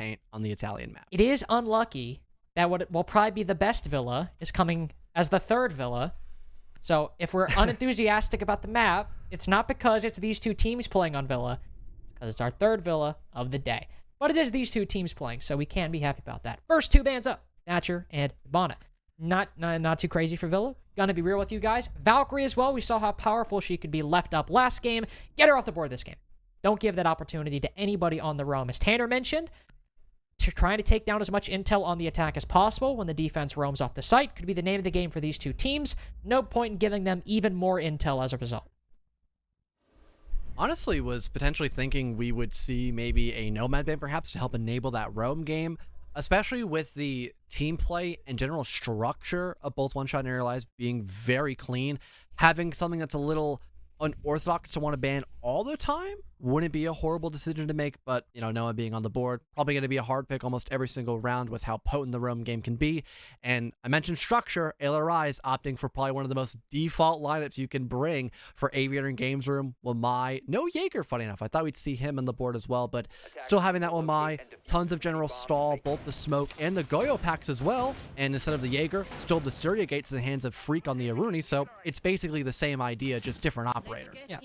paint on the Italian map. It is unlucky that what will probably be the best villa is coming as the third villa. So if we're unenthusiastic about the map, it's not because it's these two teams playing on villa. It's because it's our third villa of the day. But it is these two teams playing, so we can be happy about that. First two bans up, Thatcher and Hibana. Not too crazy for Villa. Gonna be real with you guys. Valkyrie as well. We saw how powerful she could be left up last game. Get her off the board this game. Don't give that opportunity to anybody on the roam. As Tanner mentioned, trying to take down as much intel on the attack as possible when the defense roams off the site could be the name of the game for these two teams. No point in giving them even more intel as a result. Honestly, was potentially thinking we would see maybe a Nomad ban perhaps to help enable that roam game, especially with the team play and general structure of both One Shot and Aerial Eyes being very clean. Having something that's a little unorthodox to want to ban all the time wouldn't be a horrible decision to make, but, you know, Noah being on the board, probably going to be a hard pick almost every single round with how potent the roam game can be. And I mentioned structure, Aerial Eyes opting for probably one of the most default lineups you can bring for Aviator and Games Room. Wamai, no Jaeger, funny enough. I thought we'd see him on the board as well, but still having that Wamai, tons of general stall, both the smoke and the Goyo packs as well. And instead of the Jaeger, still the Surya Gates in the hands of Freak on the Aruni, so it's basically the same idea, just different operator. Yeah.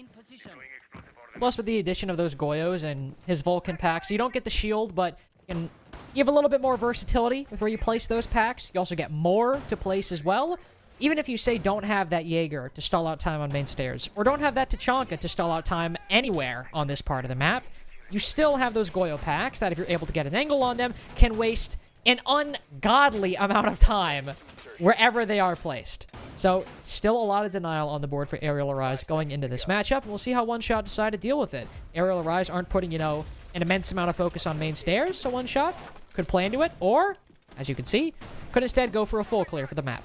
Plus, with the addition of those Goyos and his Vulcan packs, you don't get the shield, but you have a little bit more versatility with where you place those packs. You also get more to place as well. Even if you, say, don't have that Jaeger to stall out time on main stairs, or don't have that Tachanka to stall out time anywhere on this part of the map, you still have those Goyo packs that, if you're able to get an angle on them, can waste an ungodly amount of time wherever they are placed. So, still a lot of denial on the board for Aerial Arise going into this matchup, and we'll see how One Shot decide to deal with it. Aerial Arise aren't putting, you know, an immense amount of focus on main stairs, so One Shot could play into it, or, as you can see, could instead go for a full clear for the map.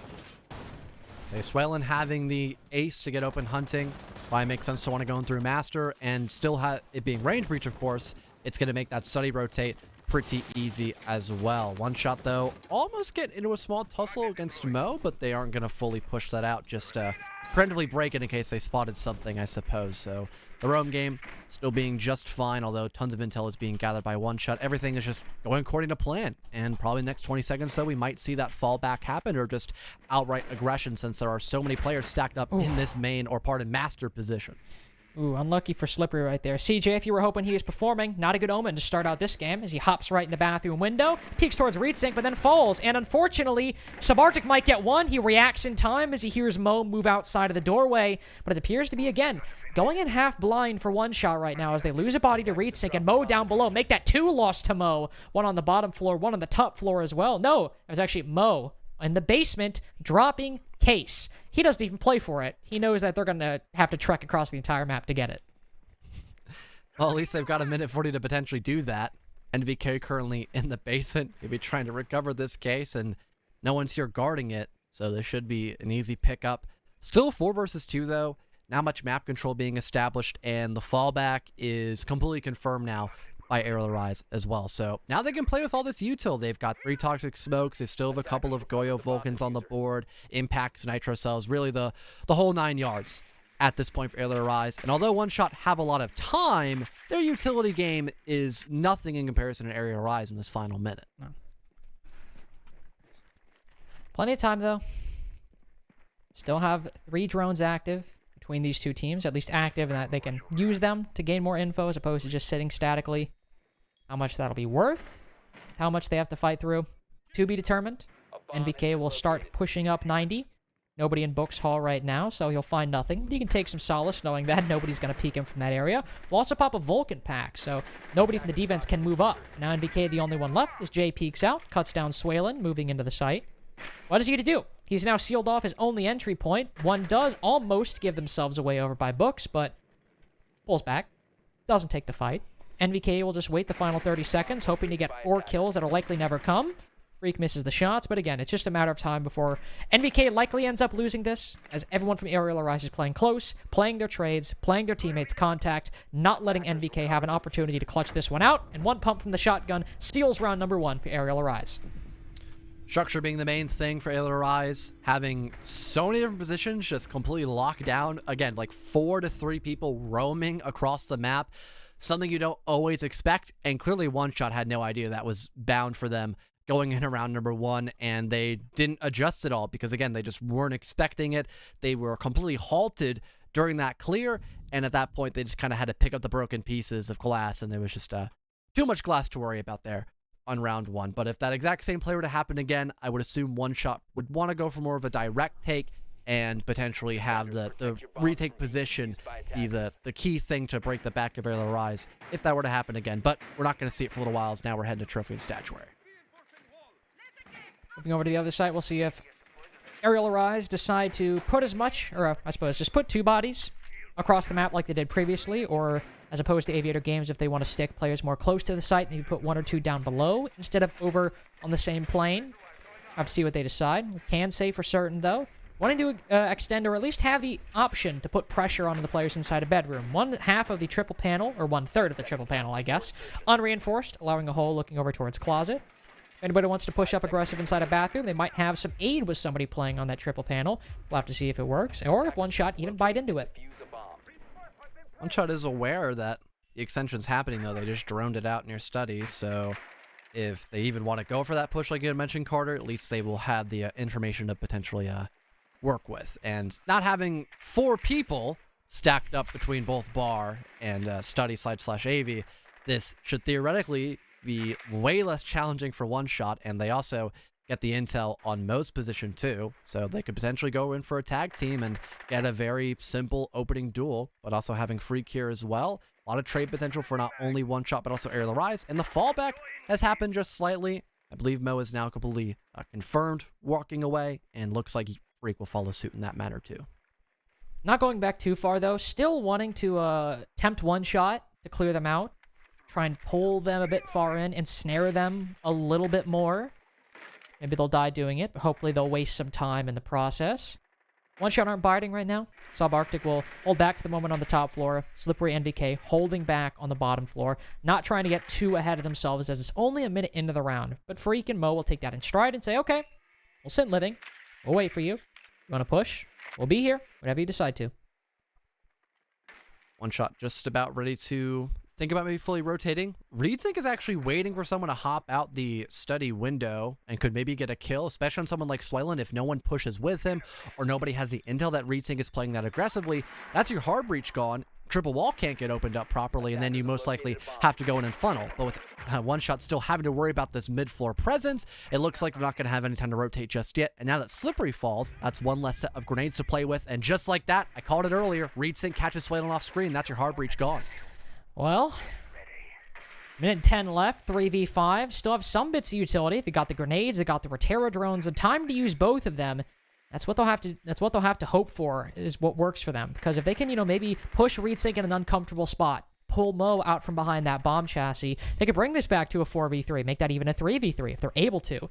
Swellen having the ace to get open hunting, why it makes sense to want to go in through Master, and still have it being range breach, of course, it's going to make that study rotate pretty easy as well. One Shot, though, almost get into a small tussle against Mo, but they aren't going to fully push that out, just preemptively break it in case they spotted something, I suppose. So the roam game still being just fine, although tons of intel is being gathered by One Shot. Everything is just going according to plan, and probably next 20 seconds, though, we might see that fallback happen, or just outright aggression, since there are so many players stacked up in this main, or pardon, master position. Ooh, unlucky for Slippery right there. CJ, if you were hoping he was performing, not a good omen to start out this game, as he hops right in the bathroom window, peeks towards Reedsync, but then falls, and unfortunately, Subarctic might get one. He reacts in time as he hears Mo move outside of the doorway, but it appears to be, again, going in half blind for One Shot right now as they lose a body to Reedsync, and Mo down below. Make that two loss to Mo. One on the bottom floor, one on the top floor as well. No, it was actually Mo in the basement dropping Case. He doesn't even play for it. He knows that they're going to have to trek across the entire map to get it. Well, at least they've got a minute 40 to potentially do that. NVK currently in the basement, maybe trying to recover this case, and no one's here guarding it, so this should be an easy pickup. Still 4 versus 2, though. Not much map control being established, and the fallback is completely confirmed now by Aerial Arise as well. So now they can play with all this util. They've got 3 Toxic Smokes. They still have a couple of Goyo Vulcans on the board, Impacts, Nitro Cells, really the whole 9 yards at this point for Aerial Arise. And although One Shot have a lot of time, their utility game is nothing in comparison to Aerial Arise in this final minute. No. Plenty of time, though. Still have 3 drones active between these two teams, at least active, and that they can use them to gain more info as opposed to just sitting statically. How much that'll be worth, how much they have to fight through, to be determined. NVK will start pushing up 90. Nobody in Books Hall right now, so he'll find nothing. But he can take some solace knowing that nobody's going to peek him from that area. We'll also pop a Vulcan pack, so nobody from the defense can move up. Now NVK, the only one left, as Jay peeks out, cuts down Swalen, moving into the site. What is he to do? He's now sealed off his only entry point. One does almost give themselves away over by Books, but pulls back. Doesn't take the fight. NVK will just wait the final 30 seconds, hoping to get 4 kills that'll likely never come. Freak misses the shots, but again, it's just a matter of time before NVK likely ends up losing this, as everyone from Aerial Arise is playing close, playing their trades, playing their teammates' contact, not letting NVK have an opportunity to clutch this one out, and one pump from the shotgun seals round number 1 for Aerial Arise. Structure being the main thing for Aerial Arise, having so many different positions just completely locked down. Again, like 4 to 3 people roaming across the map. something you don't always expect. And clearly One Shot had no idea that was bound for them going in around number 1, and they didn't adjust at all because, again, they just weren't expecting it. They were completely halted during that clear, and at that point, they just kind of had to pick up the broken pieces of glass, and there was just too much glass to worry about there on round 1. But if that exact same play were to happen again, I would assume One Shot would want to go for more of a direct take and potentially have the retake position be the key thing to break the back of Aerial Rise if that were to happen again. But we're not going to see it for a little while, as now we're heading to Trophy and Statuary. Moving over to the other side, we'll see if Aerial Rise decide to put as much, or I suppose just put 2 bodies across the map like they did previously, or as opposed to Aviator Games, if they want to stick players more close to the site, maybe put 1 or 2 down below instead of over on the same plane. Have to see what they decide. We can say for certain, though, wanting to extend or at least have the option to put pressure onto the players inside a bedroom. 1/2 of the triple panel, or 1/3 of the triple panel, I guess, unreinforced, allowing a hole looking over towards closet. If anybody wants to push up aggressive inside a bathroom, they might have some aid with somebody playing on that triple panel. We'll have to see if it works, or if One Shot even bite into it. One Shot is aware that the extension's happening, though. They just droned it out near study, so if they even want to go for that push like you had mentioned, Carter, at least they will have the information to potentially work with. And not having 4 people stacked up between both bar and study /AV, this should theoretically be way less challenging for One Shot, and they also get the intel on Mo's position too, so they could potentially go in for a tag team and get a very simple opening duel, but also having Freak here as well. A lot of trade potential for not only One Shot, but also Aerial Rise, and the fallback has happened just slightly. I believe Mo is now completely confirmed walking away, and looks like Freak will follow suit in that manner too. Not going back too far, though. Still wanting to tempt One Shot to clear them out. Try and pull them a bit far in and snare them a little bit more. Maybe they'll die doing it, but hopefully they'll waste some time in the process. One Shot aren't biting right now. Subarctic will hold back for the moment on the top floor. Slippery NVK holding back on the bottom floor. Not trying to get too ahead of themselves as it's only a minute into the round. But Freak and Mo will take that in stride and say, okay, we'll sit living. We'll wait for you. You want to push? We'll be here whenever you decide to. One Shot just about ready to think about maybe fully rotating. Reedsync is actually waiting for someone to hop out the study window and could maybe get a kill, especially on someone like Swaylen. If no one pushes with him or nobody has the intel that Reedsync is playing that aggressively, that's your hard breach gone. Triple wall can't get opened up properly, and then you most likely have to go in and funnel. But with One Shot still having to worry about this mid-floor presence, it looks like they're not going to have any time to rotate just yet. And now that Slippery falls, that's one less set of grenades to play with. And just like that, I called it earlier, Reedsync catches Swaylen off screen. That's your hard breach gone. Well, minute 10 left, 3v5. Still have some bits of utility. They got the grenades, they got the Rotero drones, and time to use both of them. That's what they'll have to hope for, is what works for them. Because if they can, maybe push Reedsync in an uncomfortable spot, pull Mo out from behind that bomb chassis, they could bring this back to a 4v3, make that even a 3v3 if they're able to.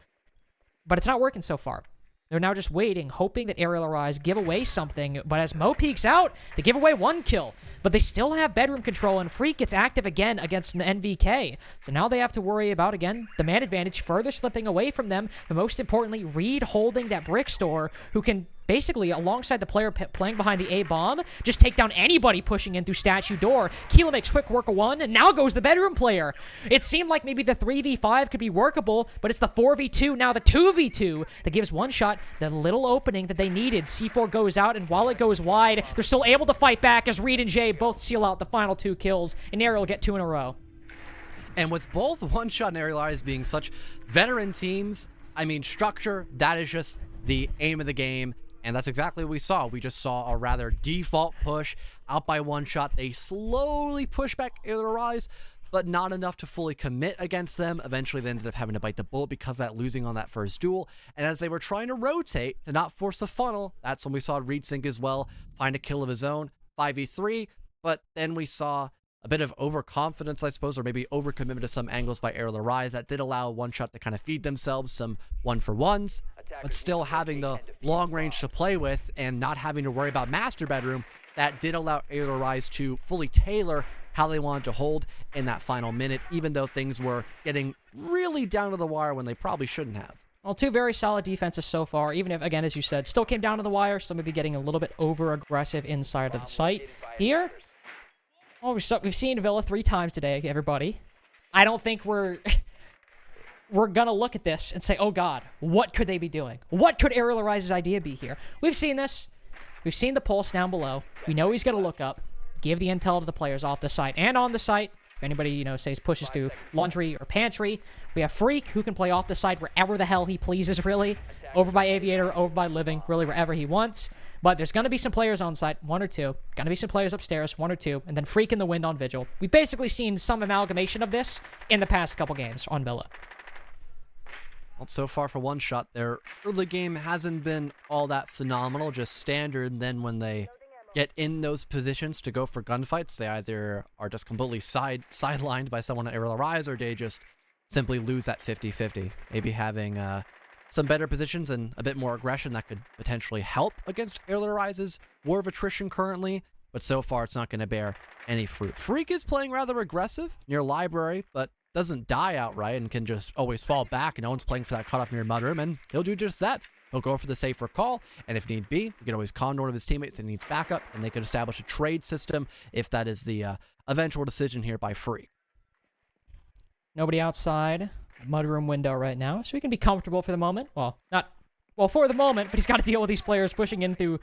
But it's not working so far. They're now just waiting, hoping that Aerial Rise give away something, but as Mo peeks out, they give away 1 kill. But they still have bedroom control, and Freak gets active again against an NVK. So now they have to worry about, again, the man advantage further slipping away from them, but most importantly, Reed holding that brick store, who can basically, alongside the player playing behind the A-bomb, just take down anybody pushing in through statue door. Keela makes quick work of 1, and now goes the bedroom player. It seemed like maybe the 3v5 could be workable, but it's the 4v2, now the 2v2, that gives One Shot the little opening that they needed. C4 goes out, and while it goes wide, they're still able to fight back as Reed and Jay both seal out the final 2 kills, and Aerial get 2 in a row. And with both One Shot and Aerial Rise being such veteran teams, I mean, structure, that is just the aim of the game. And that's exactly what we saw. We just saw a rather default push out by One Shot. They slowly push back Aerial Rise, but not enough to fully commit against them. Eventually, they ended up having to bite the bullet because of that losing on that first duel. And as they were trying to rotate to not force a funnel, that's when we saw Reedsync as well find a kill of his own, 5v3. But then we saw a bit of overconfidence, I suppose, or maybe overcommitment to some angles by Aerial Rise that did allow One Shot to kind of feed themselves some 1-for-1s, but still having the long range to play with and not having to worry about Master Bedroom, that did allow Aerial Rise to fully tailor how they wanted to hold in that final minute, even though things were getting really down to the wire when they probably shouldn't have. Well, 2 very solid defenses so far, even if, again, as you said, still came down to the wire, still maybe getting a little bit over-aggressive inside of the site. Here, Oh, we've seen Villa 3 times today, everybody. I don't think we're gonna look at this and say, oh God, what could they be doing? What could Ariel Arise's idea be here? We've seen this. We've seen the pulse down below. We know he's gonna look up, give the intel to the players off the site and on the site. If anybody, says pushes through laundry or pantry, we have Freak, who can play off the site wherever the hell he pleases, really. Over by Aviator, over by Living, really wherever he wants. But there's going to be some players on site, 1 or 2. Going to be some players upstairs, 1 or 2. And then Freak in the wind on Vigil. We've basically seen some amalgamation of this in the past couple games on Villa. Well, so far for One Shot, their early game hasn't been all that phenomenal, just standard. And then when they get in those positions to go for gunfights, they either are just completely sidelined by someone at Ariel Arise, or they just simply lose that 50-50. Maybe having some better positions and a bit more aggression that could potentially help against Ariel Arise's war of attrition currently, but so far it's not going to bear any fruit. Freak is playing rather aggressive near Library, but doesn't die outright and can just always fall back, and no one's playing for that cutoff near Mudroom, and he'll do just that. He'll go for the safer call, and if need be, he can always condor one of his teammates and needs backup, and they could establish a trade system if that is the eventual decision here by Freak. Nobody outside Mudroom window right now, so he can be comfortable for the moment. Well, for the moment, but he's got to deal with these players pushing in through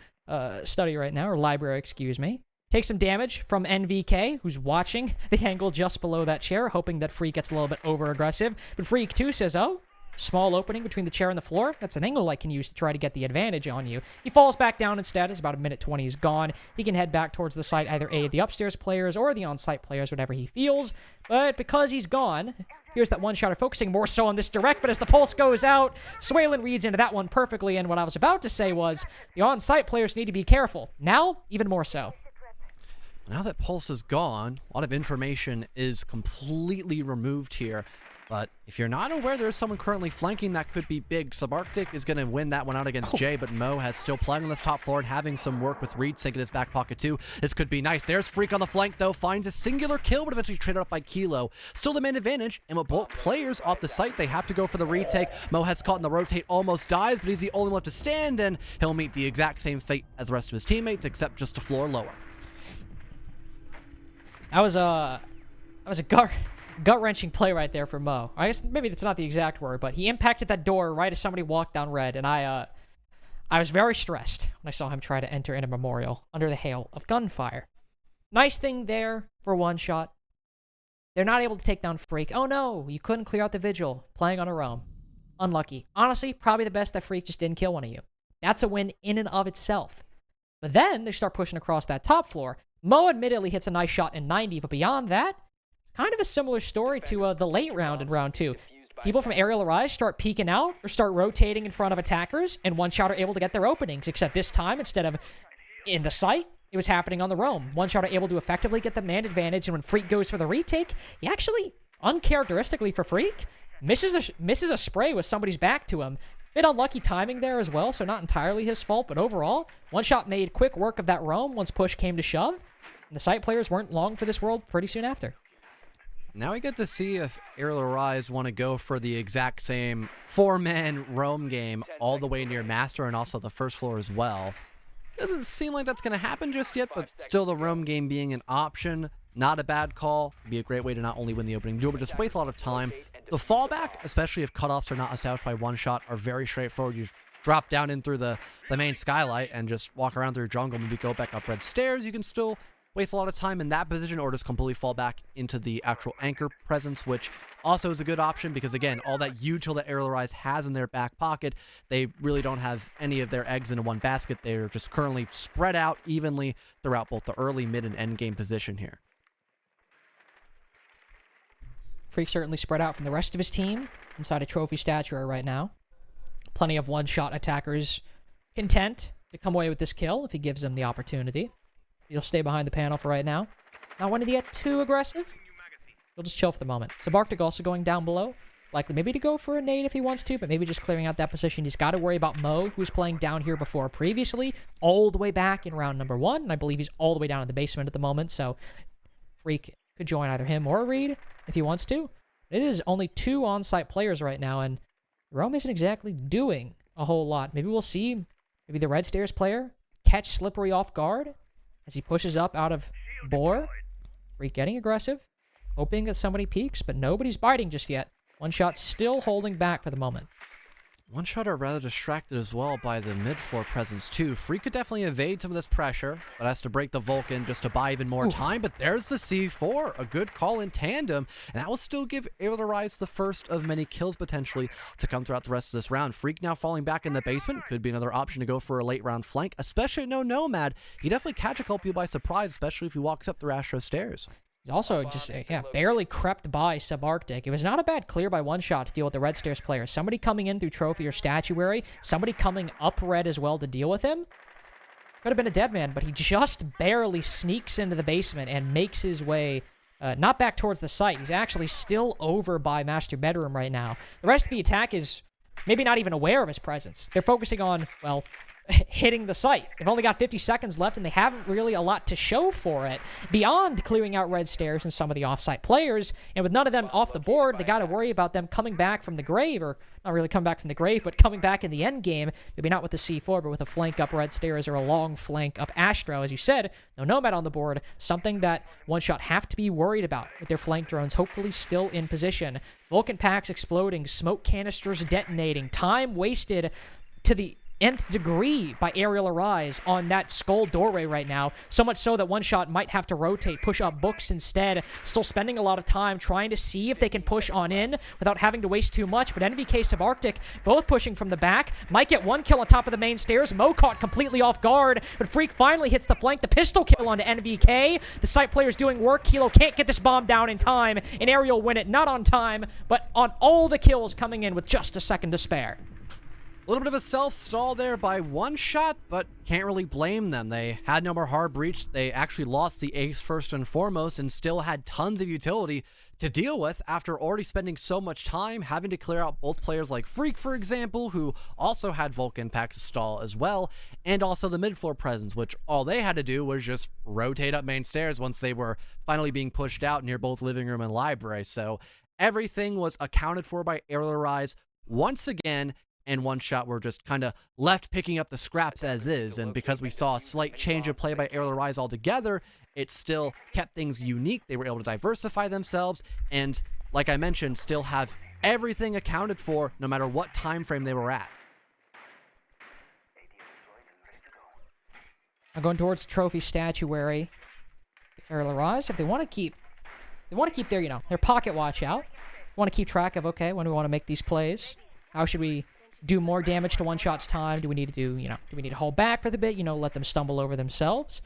study right now, or library, excuse me. Take some damage from NVK, who's watching the angle just below that chair, hoping that Freak gets a little bit over-aggressive. But Freak, too, says, oh, small opening between the chair and the floor. That's an angle I can use to try to get the advantage on you. He falls back down instead. It's about a minute 20. He's gone. He can head back towards the site, either aid the upstairs players or the on-site players, whatever he feels. But because he's gone, here's that one-shotter focusing more so on this direct, but as the pulse goes out, Swaylin reads into that one perfectly, and what I was about to say was the on-site players need to be careful. Now, even more so. Now that Pulse is gone, a lot of information is completely removed here. But if you're not aware there's someone currently flanking, that could be big. Subarctic is going to win that one out against Jay, but Mo has still playing on this top floor and having some work with Reed sinking his back pocket too. This could be nice. There's Freak on the flank though, finds a singular kill, but eventually traded up by Kilo. Still the main advantage, and with both players off the site, they have to go for the retake. Mo has caught in the rotate, almost dies, but he's the only one left to stand, and he'll meet the exact same fate as the rest of his teammates, except just a floor lower. That was a gut-wrenching play right there for Mo. I guess maybe that's not the exact word, but he impacted that door right as somebody walked down red, and I was very stressed when I saw him try to enter in a memorial under the hail of gunfire. Nice thing there for One Shot. They're not able to take down Freak. Oh no, you couldn't clear out the Vigil playing on a roam. Unlucky. Honestly, probably the best that Freak just didn't kill one of you. That's a win in and of itself. But then they start pushing across that top floor. Mo admittedly hits a nice shot in 90, but beyond that, kind of a similar story to the late round in round 2. People from Ariel Arise start peeking out or start rotating in front of attackers, and One Shot are able to get their openings, except this time, instead of in the site, it was happening on the roam. One Shot are able to effectively get the man advantage, and when Freak goes for the retake, he actually, uncharacteristically for Freak, misses a spray with somebody's back to him. Bit unlucky timing there as well, so not entirely his fault, but overall, One Shot made quick work of that roam once push came to shove, and the site players weren't long for this world pretty soon after. Now we get to see if Ariel Arise want to go for the exact same 4-man roam game all the way near Master and also the first floor as well. Doesn't seem like that's going to happen just yet, but still the roam game being an option, not a bad call. It'd be a great way to not only win the opening duel, but just waste a lot of time. The fallback, especially if cutoffs are not established by One Shot, are very straightforward. You drop down in through the main skylight and just walk around through jungle, maybe go back up red stairs. You can still waste a lot of time in that position, or just completely fall back into the actual anchor presence, which also is a good option because, again, all that util that Ariel Arise has in their back pocket, they really don't have any of their eggs in one basket. They're just currently spread out evenly throughout both the early, mid, and end game position here. Freak certainly spread out from the rest of his team inside a trophy statuary right now. Plenty of one-shot attackers content to come away with this kill if he gives them the opportunity. He'll stay behind the panel for right now. Not wanting to get too aggressive. He'll just chill for the moment. Subarctic also going down below. Likely maybe to go for a nade if he wants to, but maybe just clearing out that position. He's got to worry about Mo, who's playing down here before previously, all the way back in round number 1. And I believe he's all the way down in the basement at the moment, so Freak could join either him or Reed if he wants to. It is only 2 on-site players right now, and Rome isn't exactly doing a whole lot. Maybe we'll see maybe the Red Stairs player catch Slippery off guard as he pushes up out of Boar. Freak getting aggressive, hoping that somebody peeks, but nobody's biting just yet. One shot still holding back for the moment. One shot are rather distracted as well by the mid-floor presence too. Freak could definitely evade some of this pressure, but has to break the Vulcan just to buy even more time. But there's the C4, a good call in tandem, and that will still give Aerial Rise the first of many kills potentially to come throughout the rest of this round. Freak now falling back in the basement could be another option to go for a late round flank, especially no Nomad. He definitely catch a couple people by surprise, especially if he walks up through Astro stairs. He's also just, barely crept by Subarctic. It was not a bad clear by One Shot to deal with the Red Stairs player. Somebody coming in through Trophy or Statuary, somebody coming up red as well to deal with him. Could have been a dead man, but he just barely sneaks into the basement and makes his way, not back towards the site. He's actually still over by Master Bedroom right now. The rest of the attack is maybe not even aware of his presence. They're focusing on, well, hitting the site. They've only got 50 seconds left, and they haven't really a lot to show for it beyond clearing out Red Stairs and some of the off-site players. And with none of them off the board, they got to worry about them coming back from the grave, or not really coming back from the grave, but coming back in the end game. Maybe not with the C4, but with a flank up Red Stairs or a long flank up Astro. As you said, no Nomad on the board, something that One Shot have to be worried about with their flank drones hopefully still in position. Vulcan packs exploding, smoke canisters detonating, time wasted to the nth degree by Aerial Arise on that skull doorway right now. So much so that One Shot might have to rotate, push up books instead. Still spending a lot of time trying to see if they can push on in without having to waste too much. But NVK Subarctic both pushing from the back. Might get one kill on top of the main stairs. Mo caught completely off guard, but Freak finally hits the flank. The pistol kill onto NVK. The site player's doing work. Kilo can't get this bomb down in time, and Aerial win it not on time, but on all the kills coming in with just a second to spare. A little bit of a self-stall there by One Shot, but can't really blame them. They had no more hard breach. They actually lost the ace first and foremost and still had tons of utility to deal with after already spending so much time having to clear out both players like Freak, for example, who also had Vulcan packs to stall as well, and also the mid-floor presence, which all they had to do was just rotate up main stairs once they were finally being pushed out near both living room and library. So everything was accounted for by Aerial Rise once again, and One Shot were just kind of left picking up the scraps as is. And because we saw a slight change of play by Aerial Rise altogether, it still kept things unique. They were able to diversify themselves and, like I mentioned, still have everything accounted for no matter what time frame they were at. I'm going towards Trophy Statuary. Aerial Rise, if they want to keep their, their pocket watch out. Want to keep track of, okay, when do we want to make these plays? How should we do more damage to One Shot's time? Do we need to do we need to hold back for the bit, let them stumble over themselves?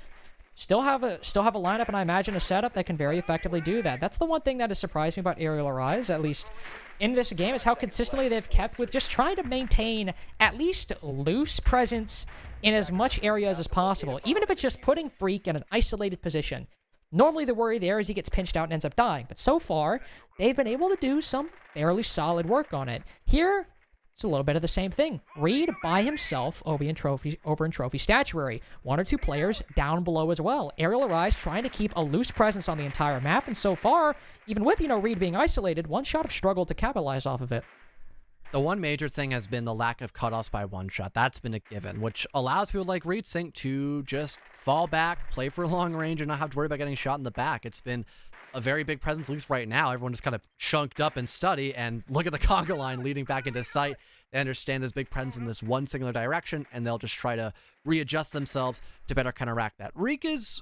Still have a lineup, and I imagine a setup that can very effectively do that. That's the one thing that has surprised me about Aerial Rise, at least in this game, is how consistently they've kept with just trying to maintain at least loose presence in as much areas as possible, even if it's just putting Freak in an isolated position. Normally the worry there is he gets pinched out and ends up dying, but so far, they've been able to do some fairly solid work on it. Here, it's a little bit of the same thing. Reed by himself over in Trophy Statuary. One or two players down below as well. Aerial Arise trying to keep a loose presence on the entire map, and so far, even with, Reed being isolated, One Shot have struggled to capitalize off of it. The one major thing has been the lack of cutoffs by One Shot. That's been a given, which allows people like Reed Sync to just fall back, play for long range, and not have to worry about getting shot in the back. It's been a very big presence, at least right now. Everyone just kind of chunked up and study, and look at the conga line leading back into sight. They understand there's big presence in this one singular direction, and they'll just try to readjust themselves to better counteract that. Freak is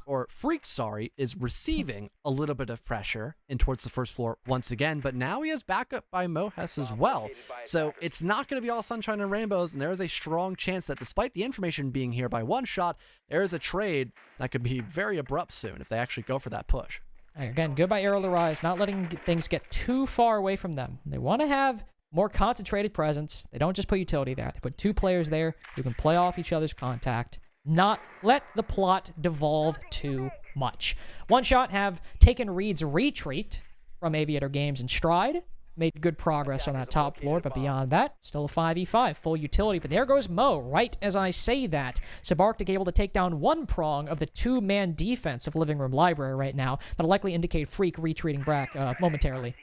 receiving a little bit of pressure in towards the first floor once again, but now he has backup by Mohes as well. So it's not going to be all sunshine and rainbows, and there is a strong chance that despite the information being here by One Shot, there is a trade that could be very abrupt soon if they actually go for that push. Again, good by Aerial Rise, not letting things get too far away from them. They want to have more concentrated presence. They don't just put utility there. They put two players there who can play off each other's contact, not let the plot devolve too much. One Shot have taken Reed's retreat from Aviator Games in stride, made good progress on that top floor, but beyond that, still a 5v5, full utility. But there goes Mo, right as I say that. Subarctic able to take down one prong of the two-man defense of Living Room Library right now. That'll likely indicate Freak retreating back momentarily.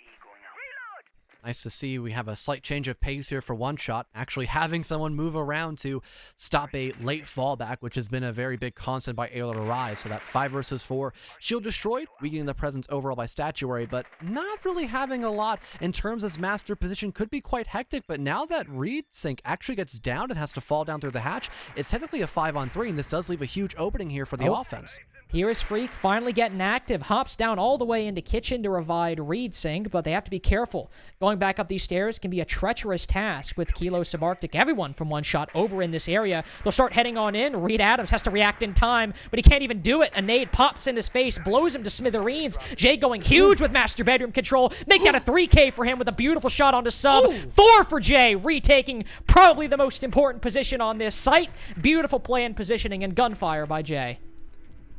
Nice to see we have a slight change of pace here for One Shot, actually having someone move around to stop a late fallback, which has been a very big constant by Aerial Rise. So that 5 versus 4 shield destroyed, weakening the presence overall by Statuary, but not really having a lot in terms of master position. Could be quite hectic, but now that Reed Sync actually gets down and has to fall down through the hatch, it's technically a 5-on-3, and this does leave a huge opening here for the offense. Here is Freak finally getting active, hops down all the way into Kitchen to revive Reed Sync, but they have to be careful. Going back up these stairs can be a treacherous task with Kilo, Subarctic, everyone from One Shot over in this area. They'll start heading on in. Reed Adams has to react in time, but he can't even do it. A nade pops in his face, blows him to smithereens. Jay going huge with Master Bedroom control. Make that a 3K for him with a beautiful shot onto sub. 4 for Jay, retaking probably the most important position on this site. Beautiful play and positioning and gunfire by Jay.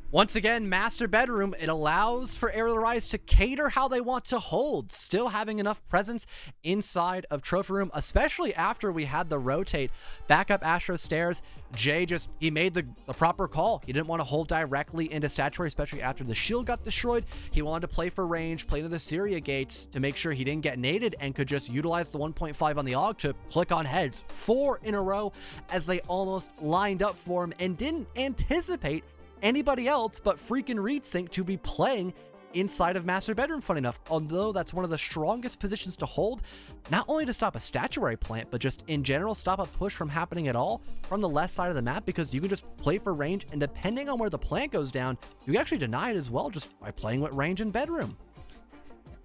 Once again, Master Bedroom, it allows for Aerial Rise to cater how they want to hold, still having enough presence inside of Trophy Room, especially after we had the rotate back up Astro Stairs. Jay he made the proper call. He didn't want to hold directly into Statuary, especially after the shield got destroyed. He wanted to play for range, play to the Syria gates to make sure he didn't get naded and could just utilize the 1.5 on the AUG to click on heads 4 in a row as they almost lined up for him and didn't anticipate anybody else but freaking Reed Sync to be playing inside of Master Bedroom, fun enough, although that's one of the strongest positions to hold, not only to stop a Statuary plant, but just in general stop a push from happening at all from the left side of the map, because you can just play for range, and depending on where the plant goes down, you can actually deny it as well just by playing with range in Bedroom.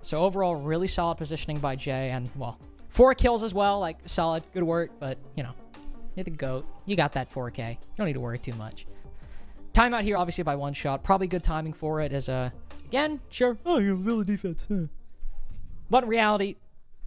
So overall, really solid positioning by Jay, and, well, 4 kills as well, like, solid, good work, but, you know, you're the GOAT. You got that 4K. You don't need to worry too much. Timeout here, obviously, by One Shot. Probably good timing for it as, again, sure, oh, you're Villa defense. But in reality,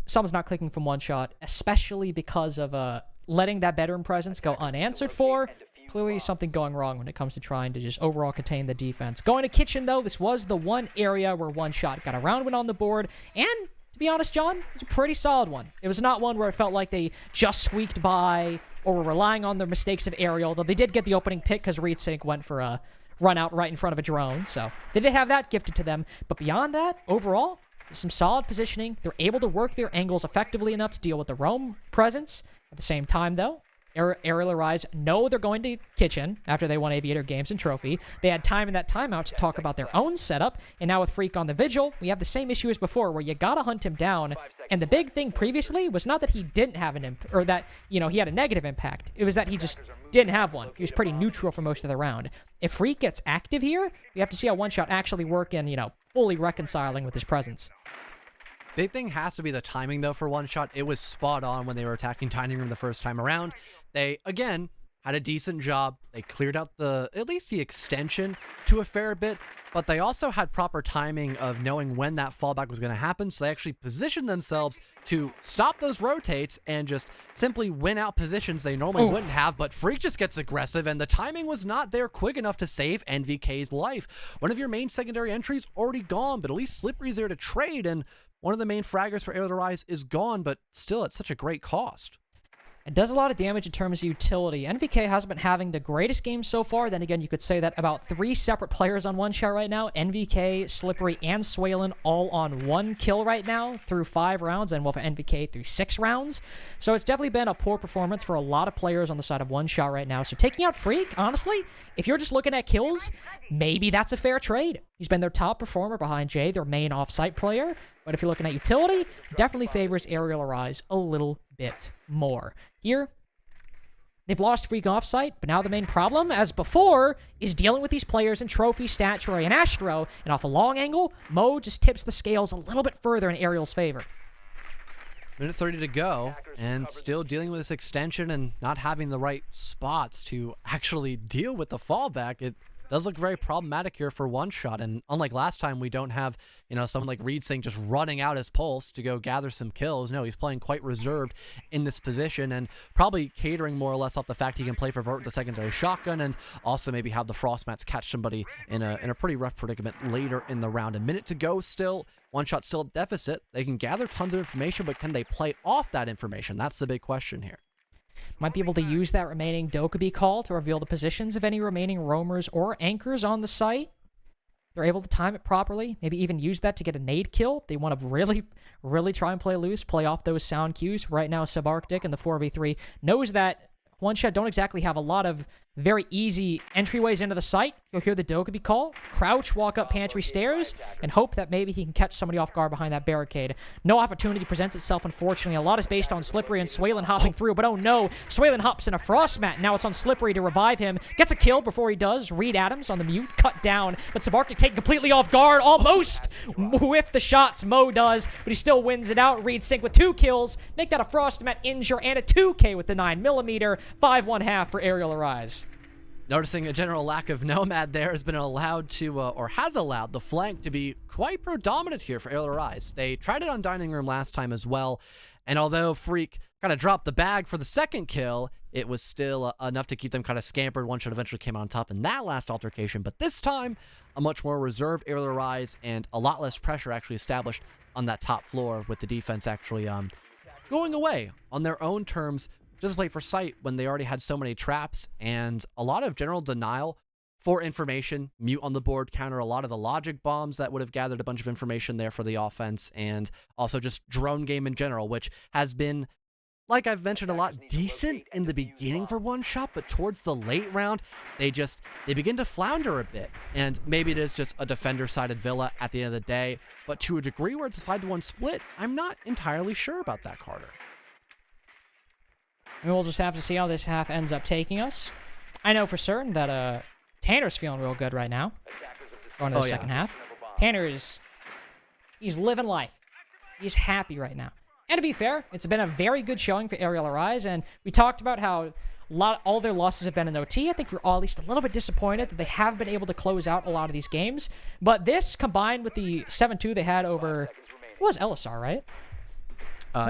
someone's not clicking from One Shot, especially because of letting that Bedroom presence go unanswered for. Clearly something going wrong when it comes to trying to just overall contain the defense. Going to Kitchen, though, this was the one area where One Shot got a round win on the board, and to be honest, John, it was a pretty solid one. It was not one where it felt like they just squeaked by or were relying on the mistakes of Aerial, though they did get the opening pick because Reed Sync went for a run out right in front of a drone, so they did have that gifted to them. But beyond that, overall, some solid positioning. They're able to work their angles effectively enough to deal with the roam presence. At the same time, though, Aerial Rise know they're going to Kitchen after they won Aviator Games and Trophy. They had time in that timeout to talk about their own setup, and now with Freak on the Vigil, we have the same issue as before, where you gotta hunt him down. And the big thing previously was not that he didn't have an or that, you know, he had a negative impact. It was that he just didn't have one. He was pretty neutral for most of the round. If Freak gets active here, we have to see how One Shot actually work in, you know, fully reconciling with his presence. Big thing has to be the timing, though, for One Shot. It was spot on when they were attacking Tiny Room the first time around. They, again, had a decent job. They cleared out at least the extension to a fair bit, but they also had proper timing of knowing when that fallback was going to happen, so they actually positioned themselves to stop those rotates and just simply win out positions they normally wouldn't have, but Freak just gets aggressive, and the timing was not there quick enough to save NVK's life. One of your main secondary entries already gone, but at least Slippery's there to trade, and one of the main fraggers for Aerial Rise is gone, but still at such a great cost. It does a lot of damage in terms of utility. NVK hasn't been having the greatest game so far. Then again, you could say that about 3 separate players on One Shot right now. NVK, Slippery, and Swalen all on 1 kill right now through 5 rounds, and well, for NVK through 6 rounds. So it's definitely been a poor performance for a lot of players on the side of One Shot right now. So taking out Freak, honestly, if you're just looking at kills, maybe that's a fair trade. He's been their top performer behind Jay, their main off-site player. But if you're looking at utility, definitely favors Aerial Rise a little bit more. Here, they've lost Freak offsite, but now the main problem, as before, is dealing with these players in Trophy, Statuary, and Astro, and off a long angle, Mo just tips the scales a little bit further in Aerial's favor. Minute 30 to go, and still dealing with this extension and not having the right spots to actually deal with the fallback. It does look very problematic here for One Shot, and unlike last time, we don't have, you know, someone like Reed Sync just running out his pulse to go gather some kills. No, he's playing quite reserved in this position, and probably catering more or less off the fact he can play for Vert with the secondary shotgun, and also maybe have the Frost Mats catch somebody in a pretty rough predicament later in the round. A minute to go still. One Shot still at deficit. They can gather tons of information, but can they play off that information? That's the big question here. Might be able to use that remaining Dokkaebi call to reveal the positions of any remaining roamers or anchors on the site. they're able to time it properly, maybe even use that to get a nade kill. They want to really, really try and play loose, play off those sound cues. Right now, Subarctic in the 4v3 knows that One Shot don't exactly have a lot of very easy entryways into the site. You'll hear the Dokkaebi call, crouch, walk up pantry stairs, and hope that maybe he can catch somebody off guard behind that barricade. No opportunity presents itself, unfortunately. A lot is based on Slippery and Swaylin hopping through, but oh no, Swaylin hops in a frost mat. Now it's on Slippery to revive him. Gets a kill before he does. Reed Adams on the mute, cut down, but Subarctic taken completely off guard, almost whiff the shots. Mo does, but he still wins it out. Reed Sync with 2 kills, make that a frost mat injure and a 2K with the 9mm, 5-1/2 for Aerial Arise. Noticing a general lack of Nomad there has been allowed to, or has allowed the flank to be quite predominant here for Aerial Arise. They tried it on Dining Room last time as well, and although Freak kind of dropped the bag for the second kill, it was still enough to keep them kind of scampered. One shot eventually came on top in that last altercation, but this time, a much more reserved Aerial Arise and a lot less pressure actually established on that top floor, with the defense actually going away on their own terms, just play for sight when they already had so many traps and a lot of general denial for information. Mute on the board counter a lot of the logic bombs that would have gathered a bunch of information there for the offense, and also just drone game in general, which has been, like I've mentioned a lot, decent in the beginning for One Shot, but towards the late round, they begin to flounder a bit. And maybe it is just a defender-sided Villa at the end of the day, but to a degree where it's a 5-1 split, I'm not entirely sure about that, Carter. And we'll just have to see how this half ends up taking us. I know for certain that Tanner's feeling real good right now. Going to the second half. Tanner he's living life. He's happy right now. And to be fair, it's been a very good showing for Aerial Arise, and we talked about how all their losses have been in OT. I think we're all at least a little bit disappointed that they have been able to close out a lot of these games. But this, combined with the 7-2 they had over, what was LSR, right?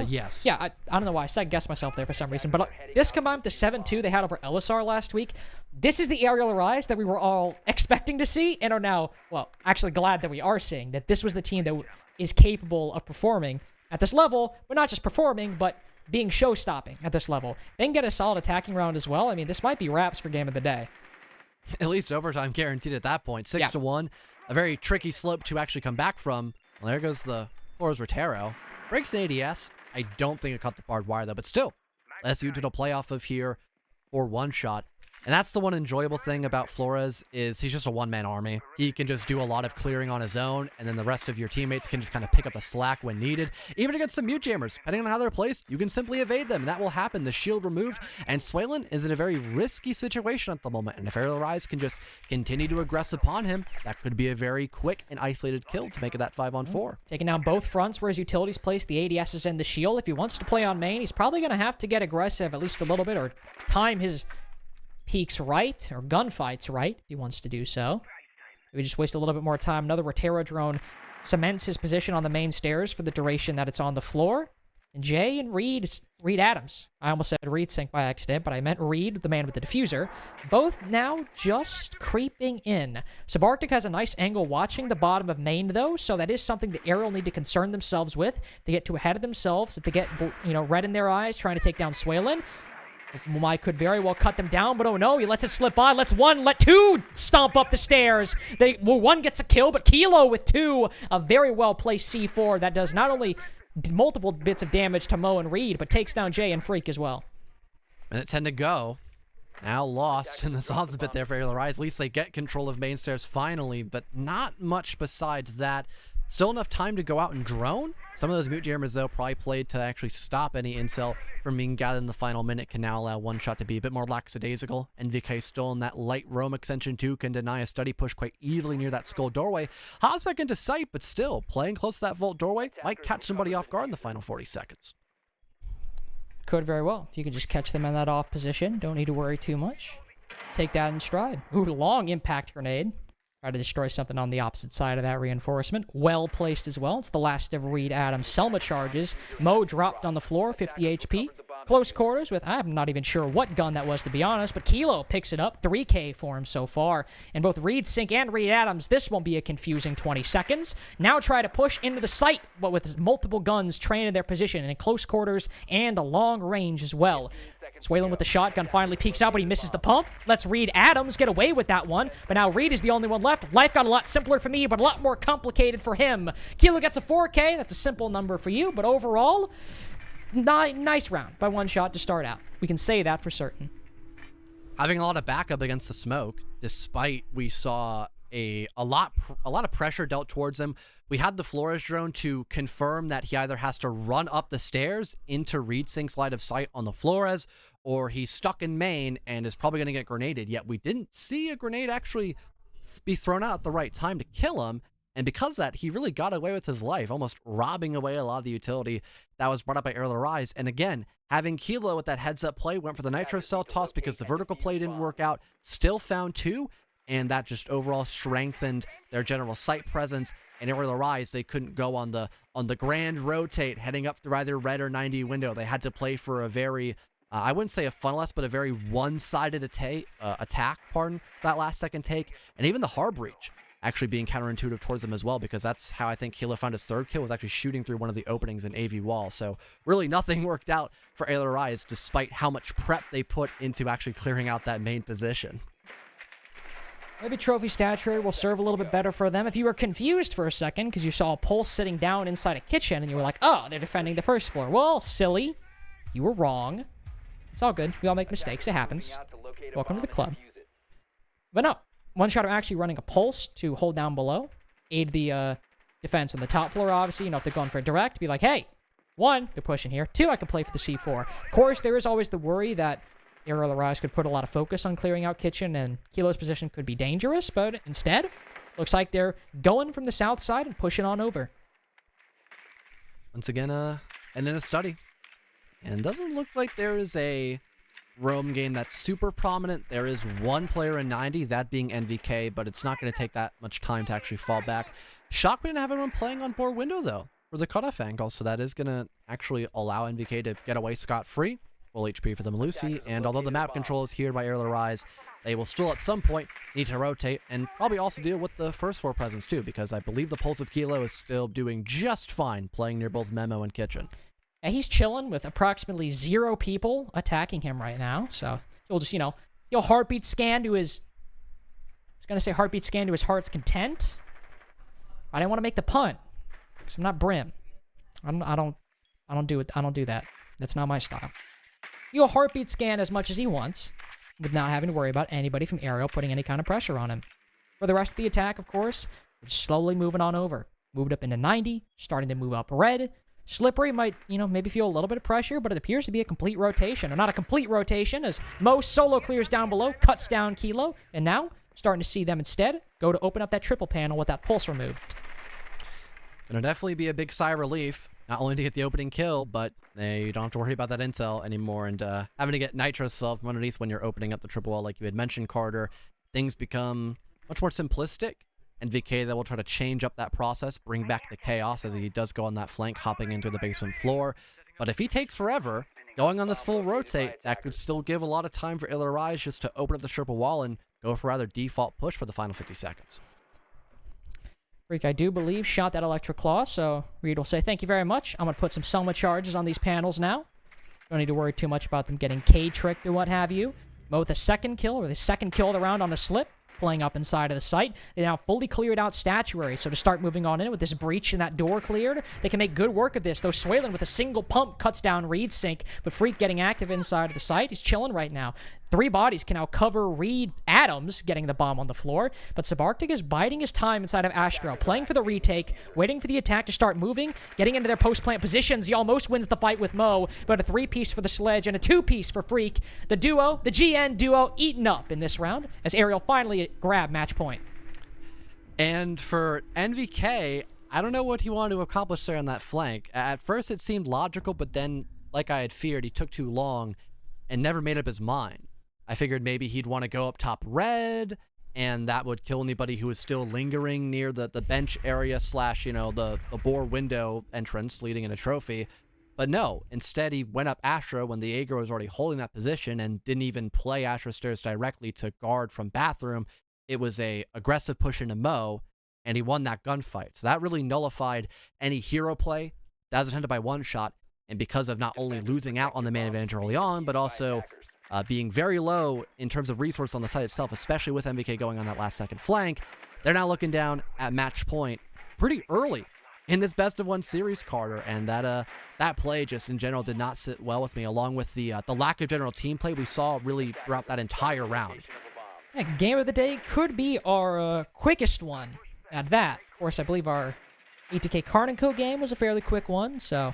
Yes. Yeah, I don't know why I second-guessed myself there for some reason, but this combined with the 7-2 they had over LSR last week, this is the Aerial Arise that we were all expecting to see and are now, well, actually glad that we are seeing, that this was the team that is capable of performing at this level, but not just performing, but being show-stopping at this level. They can get a solid attacking round as well. I mean, this might be wraps for Game of the Day. At least overtime guaranteed at that point. 6-1, a very tricky slope to actually come back from. Well, there goes the Flores Rotero. Breaks an ADS. I don't think it caught the barbed wire, though, but still, SU did a play off of here for One Shot. And that's the one enjoyable thing about Flores, is he's just a one-man army. He can just do a lot of clearing on his own, and then the rest of your teammates can just kind of pick up the slack when needed. Even against some mute jammers, depending on how they're placed, you can simply evade them, and that will happen. The shield removed, and Swaylin is in a very risky situation at the moment, and if Aerial Rise can just continue to aggress upon him, that could be a very quick and isolated kill to make it that 5-on-4. Taking down both fronts where his utilities placed, the ADS is in the shield. If he wants to play on main, he's probably going to have to get aggressive at least a little bit, or time his peaks right, or gunfights right, if he wants to do so. We just waste a little bit more time. Another Rotero drone cements his position on the main stairs for the duration that it's on the floor. And Jay and Reed Adams, I almost said Reed Sync by accident, but I meant Reed, the man with the diffuser, both now just creeping in. Subarctic has a nice angle watching the bottom of main, though, so that is something the Aerial need to concern themselves with. They get too ahead of themselves, if they get, red in their eyes, trying to take down Swaylin. Mumai could very well cut them down, but oh no, he lets it slip by. Let 2 stomp up the stairs. One gets a kill, but Kilo with 2. A very well-placed C4 that does not only multiple bits of damage to Mo and Reed, but takes down Jay and Freak as well. Minute 10 to go. Now lost in the sauce a bit there for Aerial Rise. At least they get control of main stairs finally, but not much besides that. Still enough time to go out and drone. Some of those mute jammers, though, probably played to actually stop any intel from being gathered in the final minute, can now allow One Shot to be a bit more lackadaisical. NVK still in that light roam extension, too, can deny a study push quite easily near that skull doorway. Hops back into sight, but still, playing close to that vault doorway might catch somebody off guard in the final 40 seconds. Could very well. If you could just catch them in that off position, don't need to worry too much. Take that in stride. Ooh, long impact grenade. Try to destroy something on the opposite side of that reinforcement. Well placed as well. It's the last of Reed Adams' Selma charges. Mo dropped on the floor, 50 HP. Close quarters with, I'm not even sure what gun that was, to be honest, but Kilo picks it up. 3K for him so far. And both Reed Sync and Reed Adams, this won't be a confusing 20 seconds. Now try to push into the site, but with multiple guns trained in their position in close quarters and a long range as well. Swaylin with the shotgun finally peeks out, but he misses the pump. Let's Reed Adams get away with that one. But now Reed is the only one left. Life got a lot simpler for me, but a lot more complicated for him. Kilo gets a 4K. That's a simple number for you. But overall, nice round by one shot to start out. We can say that for certain. Having a lot of backup against the smoke, despite we saw a lot of pressure dealt towards him. We had the Flores drone to confirm that he either has to run up the stairs into Reed Sink's line of sight on the Flores, or he's stuck in main and is probably going to get grenaded. Yet we didn't see a grenade actually be thrown out at the right time to kill him. And because of that, he really got away with his life, almost robbing away a lot of the utility that was brought up by Aerial Rise. And again, having Kilo with that heads-up play, went for the Nitro Cell toss because the vertical play didn't work out, still found 2, and that just overall strengthened their general site presence. And Aerial Rise, they couldn't go on the grand rotate heading up through either red or 90 window. They had to play for a very, I wouldn't say a funneless, but a very one-sided attack, that last second take. And even the hard breach actually being counterintuitive towards them as well, because that's how I think Kilo found his third kill, was actually shooting through one of the openings in AV wall. So really nothing worked out for Aerial Rise, despite how much prep they put into actually clearing out that main position. Maybe Trophy Statuary will serve a little bit better for them. If you were confused for a second because you saw a Pulse sitting down inside a kitchen and you were like, oh, they're defending the first floor. Well, silly. You were wrong. It's all good. We all make mistakes. It happens. Welcome to the club. But no, one shot are actually running a Pulse to hold down below, aid the defense on the top floor, obviously. You know, if they're going for a direct, be like, hey, 1, they're pushing here. 2, I can play for the C4. Of course, there is always the worry that Aerial Rise could put a lot of focus on clearing out kitchen, and Kilo's position could be dangerous, but instead, looks like they're going from the south side and pushing on over. Once again, and in a study. And doesn't look like there is a roam game that's super prominent. There is one player in 90, that being NVK, but it's not going to take that much time to actually fall back. Shocked we didn't have anyone playing on board window, though, for the cutoff angle, so that is going to actually allow NVK to get away scot-free. Full HP for the Melusi, and although the map control is here by Aerial Rise, they will still at some point need to rotate and probably also deal with the first floor presence too, because I believe the Pulse of Kilo is still doing just fine playing near both Memo and Kitchen. And he's chilling with approximately 0 people attacking him right now, so he'll just, he'll heartbeat scan to his... I was going to say heartbeat scan to his heart's content. I didn't want to make the punt, because I'm not Brim. I don't do it. I don't do that. That's not my style. He'll heartbeat scan as much as he wants, with not having to worry about anybody from Aerial putting any kind of pressure on him. For the rest of the attack, of course, we're slowly moving on over. Moved up into 90, starting to move up red. Slippery might, maybe feel a little bit of pressure, but it appears to be a complete rotation. Or not a complete rotation, as Mo solo clears down below, cuts down Kilo, and now, starting to see them instead go to open up that triple panel with that Pulse removed. Gonna definitely be a big sigh of relief. Not only to get the opening kill, but you don't have to worry about that intel anymore. And having to get Nitro Cell from underneath when you're opening up the triple wall, like you had mentioned, Carter, things become much more simplistic. And VK, that will try to change up that process, bring back the chaos as he does go on that flank, hopping into the basement floor. But if he takes forever, going on this full rotate, that could still give a lot of time for Aerial Rise just to open up the triple wall and go for rather default push for the final 50 seconds. Freak, I do believe, shot that Electric Claw, so Reed will say, thank you very much. I'm going to put some Soma charges on these panels now. Don't need to worry too much about them getting K-tricked or what have you. Mo with the second kill of the round on a slip, pulling up inside of the site. They now fully cleared out Statuary, so to start moving on in with this breach and that door cleared, they can make good work of this. Though Swaylin with a single pump cuts down Reed Sink, but Freak getting active inside of the site. He's chilling right now. 3 bodies can now cover Reed Adams getting the bomb on the floor, but Subarctic is biding his time inside of Astro, playing for the retake, waiting for the attack to start moving, getting into their post-plant positions. He almost wins the fight with Mo, but a 3-piece for the Sledge and a 2-piece for Freak. The duo, the GN duo, eaten up in this round as Aerial finally grabbed match point. And for NVK, I don't know what he wanted to accomplish there on that flank. At first it seemed logical, but then, like I had feared, he took too long and never made up his mind. I figured maybe he'd want to go up top red, and that would kill anybody who was still lingering near the bench area / the bore window entrance leading into Trophy. But no, instead he went up Astra when the Aegir was already holding that position and didn't even play Astra Stairs directly to guard from bathroom. It was a aggressive push into Mo, and he won that gunfight. So that really nullified any hero play that was attempted by one shot. and because of not only losing out on the man advantage early on, but also being very low in terms of resource on the site itself, especially with MVK going on that last second flank, they're now looking down at match point pretty early in this best of one series, Carter, and that play just in general did not sit well with me, along with the lack of general team play we saw really throughout that entire round. Yeah, game of the day could be our quickest one at that. Of course, I believe our ETK Carnico game was a fairly quick one, so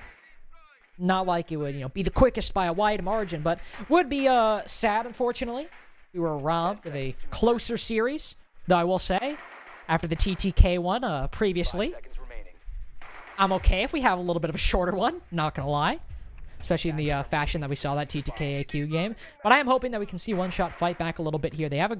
not like it would, be the quickest by a wide margin, but would be sad, unfortunately. We were robbed of a closer series, though I will say, after the TTK one previously, I'm okay if we have a little bit of a shorter one, not gonna lie. Especially in the fashion that we saw that TTK AQ game. But I am hoping that we can see One Shot fight back a little bit here. They have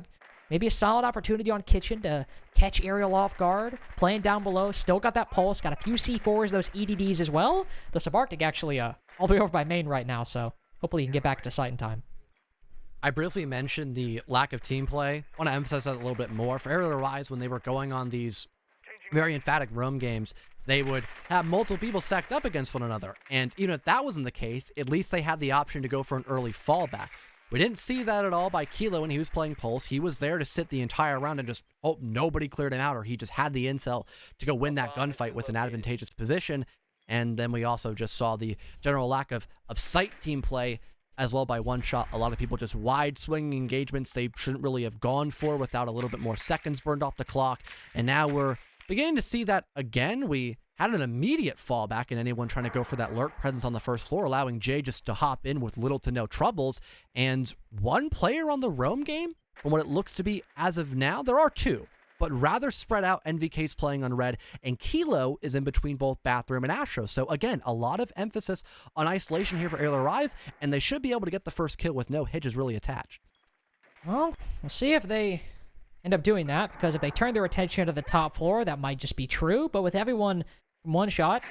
maybe a solid opportunity on Kitchen to catch Aerial off guard, playing down below, still got that pulse, got a few C4s, those EDDs as well. The Subarctic actually all the way over by main right now, so hopefully he can get back to site in time. I briefly mentioned the lack of team play. I want to emphasize that a little bit more. For Aerial Rise, when they were going on these very emphatic roam games, they would have multiple people stacked up against one another. And even if that wasn't the case, at least they had the option to go for an early fallback. We didn't see that at all by Kilo when he was playing Pulse. He was there to sit the entire round and just hope nobody cleared him out, or he just had the intel to go win that gunfight with an advantageous position. And then we also just saw the general lack of site team play as well by One Shot. A lot of people just wide swinging engagements they shouldn't really have gone for without a little bit more seconds burned off the clock. And now we're beginning to see that again. We had an immediate fallback in anyone trying to go for that lurk presence on the first floor, allowing Jay just to hop in with little to no troubles. And one player on the roam game, from what it looks to be as of now, there are two, but rather spread out. NVK's playing on red, and Kilo is in between both Bathroom and Astro. So again, a lot of emphasis on isolation here for Aerial Rise, and they should be able to get the first kill with no hitches really attached. Well, we'll see if they end up doing that, because if they turn their attention to the top floor, that might just be true. But with everyone from One Shot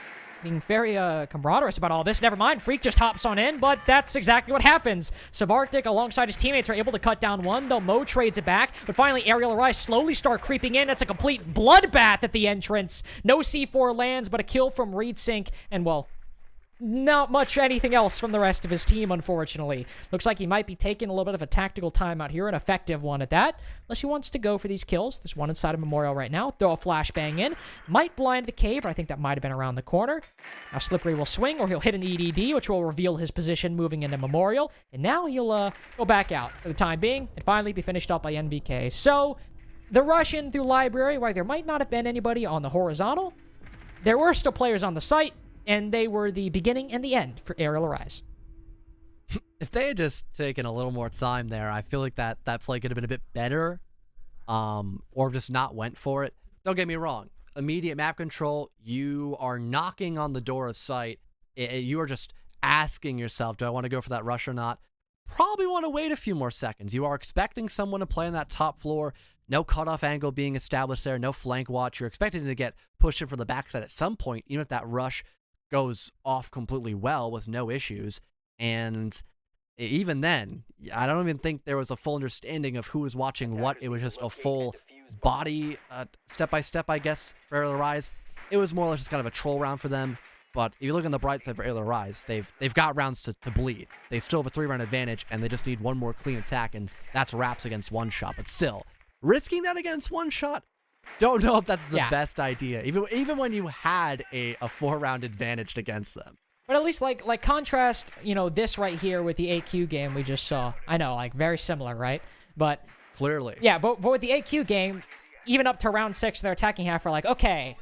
being very camaraderie about all this, never mind, Freak just hops on in, but that's exactly what happens. Subarctic alongside his teammates are able to cut down one, though Mo trades it back, but finally Aerial Rise slowly start creeping in. It's a complete bloodbath at the entrance. No C4 lands, but a kill from Reed Sync, and well, not much anything else from the rest of his team, unfortunately. Looks like he might be taking a little bit of a tactical timeout here, an effective one at that, unless he wants to go for these kills. There's one inside of Memorial right now. Throw a flashbang in. Might blind the K, but I think that might have been around the corner. Now Slippery will swing, or he'll hit an EDD, which will reveal his position moving into Memorial. And now he'll go back out for the time being, and finally be finished up by NVK. So, the rush in through Library, where there might not have been anybody on the horizontal, there were still players on the site, and they were the beginning and the end for Aerial Rise. If they had just taken a little more time there, I feel like that play could have been a bit better, or just not went for it. Don't get me wrong. Immediate map control, you are knocking on the door of sight. You are just asking yourself, do I want to go for that rush or not? Probably want to wait a few more seconds. You are expecting someone to play on that top floor. No cutoff angle being established there. No flank watch. You're expecting to get pushed in from the backside at some point, even if that rush goes off completely well with no issues. And even then, I don't even think there was a full understanding of who was watching what. It was just a full body step-by-step, I guess, for Aerial Rise. It was more or less just kind of a troll round for them. But if you look on the bright side for Aerial Rise, they've got rounds to bleed. They still have a 3-round advantage, and they just need one more clean attack, and that's wraps against One Shot. But still, risking that against One Shot, don't know if that's the best idea, even when you had a 4-round advantage against them. But at least, like contrast, this right here with the AQ game we just saw. I know, very similar, right? But clearly. Yeah, but with the AQ game, even up to round 6, their attacking half are like, okay,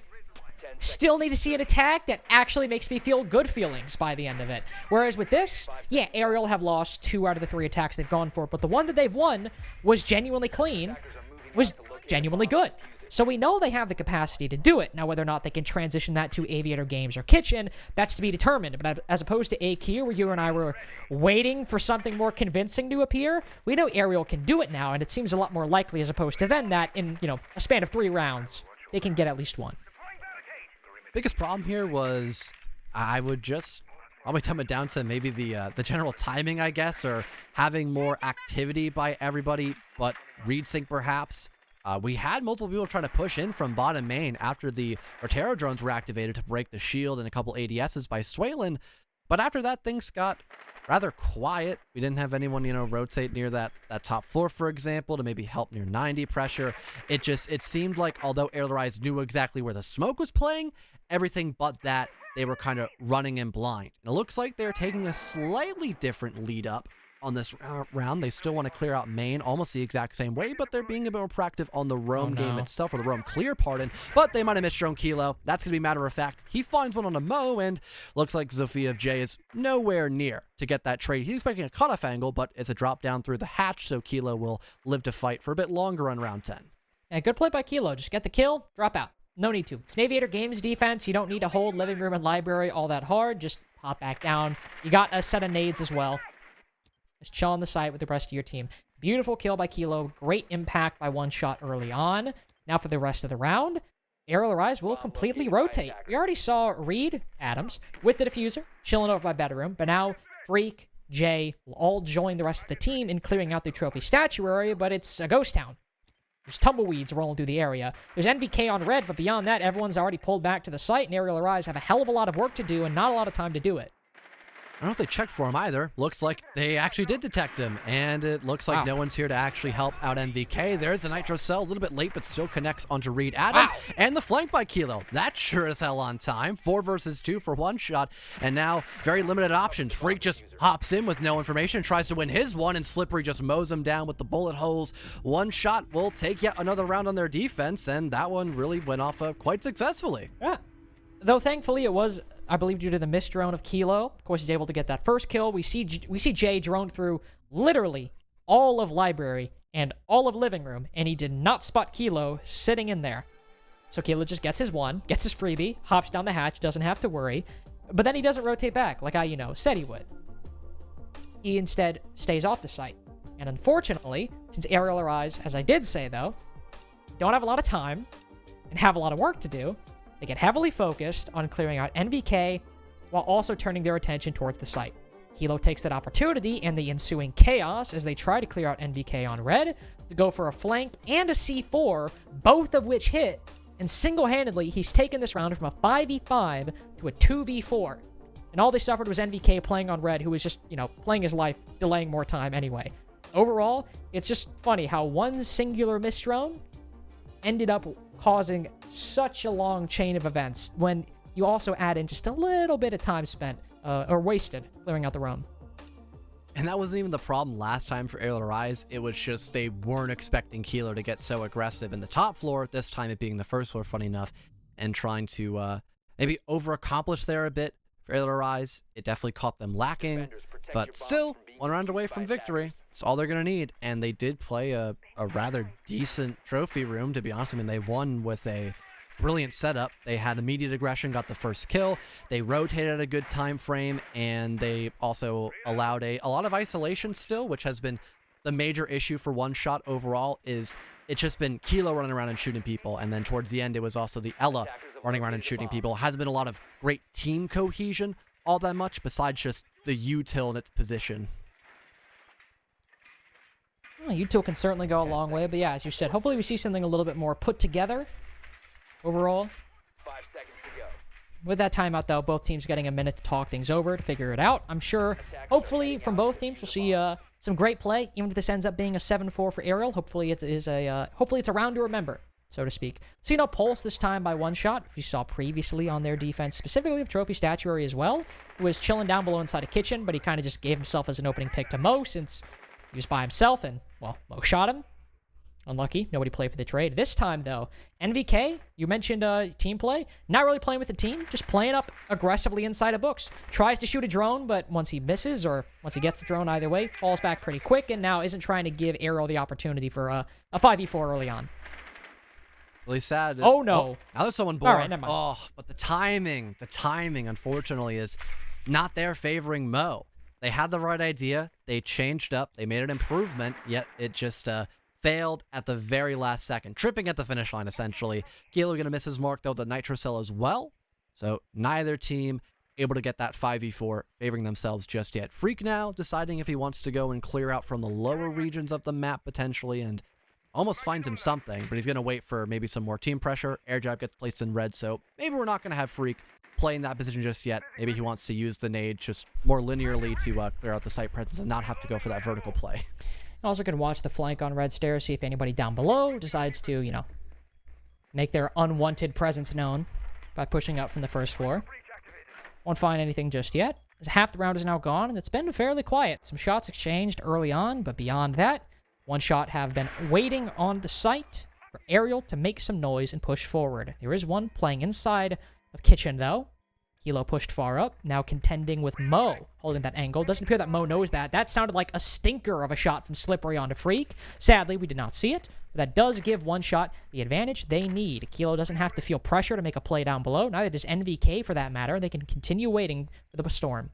still need to see an attack that actually makes me feel good feelings by the end of it. Whereas with this, yeah, Aerial have lost 2 out of the 3 attacks they've gone for, but the one that they've won was genuinely clean, was genuinely good. So we know they have the capacity to do it. Now, whether or not they can transition that to Aviator Games or Kitchen, that's to be determined. But as opposed to AQ, where you and I were waiting for something more convincing to appear, we know Aerial can do it now, and it seems a lot more likely as opposed to then that in, a span of 3 rounds, they can get at least one. Biggest problem here was I would just probably dumb it down to maybe the general timing, I guess, or having more activity by everybody, but Reed Sync perhaps. We had multiple people trying to push in from bottom main after the Rotero drones were activated to break the shield and a couple ADSs by Swalen, But after that, things got rather quiet. We didn't have anyone, rotate near that top floor, for example, to maybe help near 90 pressure. It seemed like, although Aerial Rise knew exactly where the smoke was playing, everything but that, they were kind of running in blind. And it looks like they're taking a slightly different lead up on this round. They still want to clear out main almost the exact same way, but they're being a bit more proactive on the roam game itself, or the roam clear, pardon. But they might have missed drone Kilo. That's going to be matter of fact. He finds one on a Mo, and looks like Zofia of J is nowhere near to get that trade. He's expecting a cutoff angle, but it's a drop down through the hatch, so Kilo will live to fight for a bit longer on round 10. Yeah, good play by Kilo. Just get the kill, drop out. No need to. It's an Aviator Games defense. You don't need to hold living room and library all that hard. Just pop back down. You got a set of nades as well. Just chill on the side with the rest of your team. Beautiful kill by Kilo. Great impact by one shot early on. Now for the rest of the round, Aerial Rise will completely rotate. We already saw Reed Adams with the diffuser, chilling over by bedroom, but now Freak, Jay will all join the rest of the team in clearing out the trophy statue area, but it's a ghost town. There's tumbleweeds rolling through the area. There's NVK on red, but beyond that, everyone's already pulled back to the site, and Aerial Rise have a hell of a lot of work to do and not a lot of time to do it. I don't know if they checked for him either. Looks like they actually did detect him, and it looks like no one's here to actually help out MVK. There's a Nitro Cell, a little bit late, but still connects onto Reed Adams, and the flank by Kilo. That's sure as hell on time. 4 versus 2 for one shot, and now very limited options. Freak just hops in with no information, tries to win his one, and Slippery just mows him down with the bullet holes. One shot will take yet another round on their defense, and that one really went off quite successfully. Yeah. Though thankfully it was, I believe, due to the missed drone of Kilo. Of course, he's able to get that first kill. We see Jay drone through literally all of library and all of living room, and he did not spot Kilo sitting in there. So Kilo just gets his one, gets his freebie, hops down the hatch, doesn't have to worry. But then he doesn't rotate back like I, said he would. He instead stays off the site. And unfortunately, since Aerial Rise, as I did say though, don't have a lot of time and have a lot of work to do, they get heavily focused on clearing out NVK while also turning their attention towards the site. Kilo takes that opportunity and the ensuing chaos as they try to clear out NVK on red to go for a flank and a C4, both of which hit, and single-handedly he's taken this round from a 5v5 to a 2v4. And all they suffered was NVK playing on red, who was just, playing his life, delaying more time anyway. Overall, it's just funny how one singular missed drone ended up causing such a long chain of events when you also add in just a little bit of time spent or wasted clearing out the roam. And that wasn't even the problem last time for Aerial Rise. It was just they weren't expecting Kilo to get so aggressive in the top floor, this time it being the first floor, funny enough, and trying to maybe over-accomplish there a bit for Aerial Rise. It definitely caught them lacking, but still, 1 round away from victory. It's all they're going to need, and they did play a rather decent trophy room, to be honest. I mean, they won with a brilliant setup. They had immediate aggression, got the first kill. They rotated at a good time frame, and they also allowed a lot of isolation still, which has been the major issue for one shot overall. Is it's just been Kilo running around and shooting people, and then towards the end, it was also the Ela running around and shooting people. Hasn't been a lot of great team cohesion all that much, besides just the util in its position. Well, util can certainly go a long way, but yeah, as you said, hopefully we see something a little bit more put together overall. 5 seconds to go. With that timeout, though, both teams getting a minute to talk things over, to figure it out. I'm sure, hopefully, from both teams, we'll see some great play, even if this ends up being a 7-4 for Aerial. Hopefully it's a round to remember, so to speak. So, Pulse this time by one shot, which we saw previously on their defense, specifically of Trophy Statuary as well, who was chilling down below inside a kitchen, but he kind of just gave himself as an opening pick to Mo, since he was by himself, and, well, Mo shot him. Unlucky. Nobody played for the trade. This time, though, NVK, you mentioned team play. Not really playing with the team, just playing up aggressively inside of books. Tries to shoot a drone, but once he misses, or once he gets the drone either way, falls back pretty quick, and now isn't trying to give Aerial the opportunity for a 5v4 early on. Really sad. Oh, no. Now there's someone born. All right, never mind. Oh, but the timing, unfortunately, is not there favoring Mo. They had the right idea. They changed up. They made an improvement, yet it just failed at the very last second, tripping at the finish line, essentially. Kilo going to miss his mark, though, the Nitro Cell as well. So neither team able to get that 5v4, favoring themselves just yet. Freak now deciding if he wants to go and clear out from the lower regions of the map, potentially, and almost finds him something, but he's going to wait for maybe some more team pressure. Air jab gets placed in red, so maybe we're not going to have Freak play in that position just yet. Maybe he wants to use the nade just more linearly to clear out the site presence and not have to go for that vertical play. Also can watch the flank on red stairs, see if anybody down below decides to, make their unwanted presence known by pushing up from the first floor. Won't find anything just yet. Half the round is now gone, and it's been fairly quiet. Some shots exchanged early on, but beyond that, one shot have been waiting on the site for Aerial to make some noise and push forward. There is one playing inside of Kitchen, though. Kilo pushed far up, now contending with Mo, holding that angle. Doesn't appear that Mo knows that. That sounded like a stinker of a shot from Slippery onto Freak. Sadly, we did not see it, but that does give one shot the advantage they need. Kilo doesn't have to feel pressure to make a play down below. Neither does NVK, for that matter. They can continue waiting for the storm.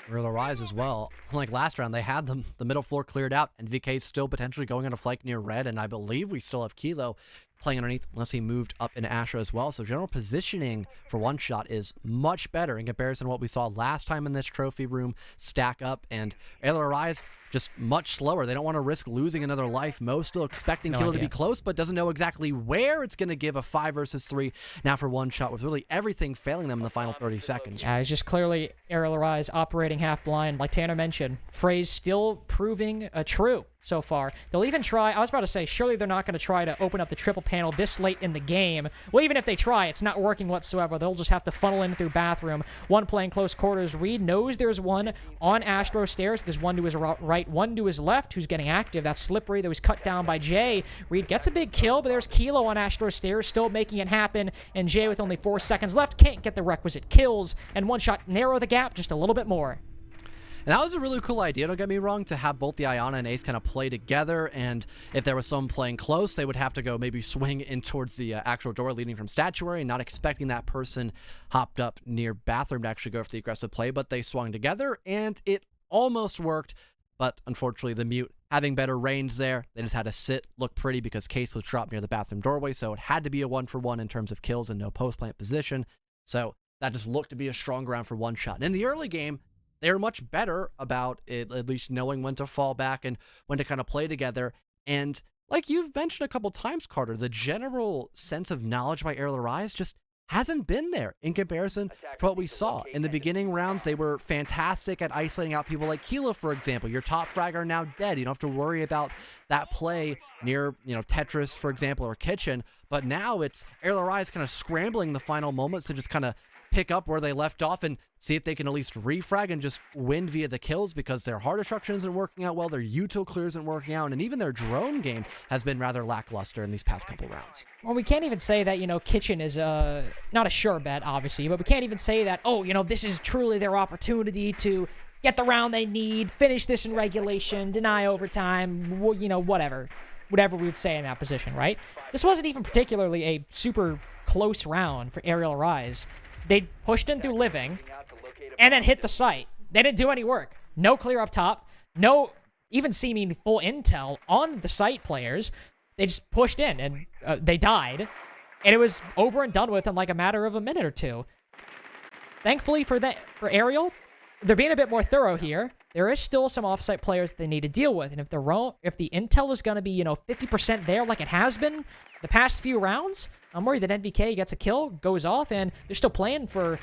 Real Rise as well. Unlike last round, they had the middle floor cleared out, and VK is still potentially going on a flank near red, and I believe we still have Kilo playing underneath unless he moved up in Astra as well. So general positioning for one shot is much better in comparison to what we saw last time in this trophy room stack up, and Real Rise just much slower. They don't want to risk losing another life. Mo still expecting Kilo to be close, but doesn't know exactly where it's going to give a 5 versus 3 now for one shot, with really everything failing them in the final 30 seconds. Yeah, it's just clearly Aerial Rise operating half blind, like Tanner mentioned. Phrase still proving true so far. They'll even try, I was about to say, surely they're not going to try to open up the triple panel this late in the game. Well, even if they try, it's not working whatsoever. They'll just have to funnel in through bathroom. One playing close quarters. Reed knows there's one on Astro stairs. There's one to his right, one to his left who's getting active. That's Slippery that was cut down by Jay. Reed gets a big kill, but there's Kilo on Astro stairs still making it happen, and Jay with only 4 seconds left can't get the requisite kills, and one shot narrow the gap just a little bit more. And that was a really cool idea, don't get me wrong, to have both the Iana and Ace kind of play together, and if there was someone playing close, they would have to go maybe swing in towards the actual door leading from Statuary, not expecting that person hopped up near bathroom to actually go for the aggressive play, but they swung together, and it almost worked, but unfortunately the mute having better range there, they just had to sit, look pretty because Case was dropped near the bathroom doorway, so it had to be a 1-for-1 in terms of kills and no post-plant position, so that just looked to be a strong ground for one shot. And in the early game, they were much better about it, at least knowing when to fall back and when to kind of play together. And like you've mentioned a couple times, Carter, the general sense of knowledge by Aerial Rise just hasn't been there in comparison to what we saw. In the beginning rounds, they were fantastic at isolating out people like Kilo, for example. Your top fragger now dead. You don't have to worry about that play near, Tetris, for example, or Kitchen. But now it's Aerial Rise kind of scrambling the final moments to just kind of pick up where they left off and see if they can at least refrag and just win via the kills, because their hard destruction isn't working out well, their util clear isn't working out, and even their drone game has been rather lackluster in these past couple rounds. Well, we can't even say that, Kitchen is not a sure bet, obviously, but we can't even say that, this is truly their opportunity to get the round they need, finish this in regulation, deny overtime, whatever we would say in that position, right? This wasn't even particularly a super close round for Aerial Rise. They pushed in through living and then hit the site. They didn't do any work. No clear up top. No even seeming full intel on the site players. They just pushed in and they died. And it was over and done with in like a matter of a minute or two. Thankfully for Aerial, they're being a bit more thorough here. There is still some offsite players that they need to deal with. And if the intel is going to be, 50% there like it has been the past few rounds, I'm worried that NVK gets a kill, goes off, and they're still playing for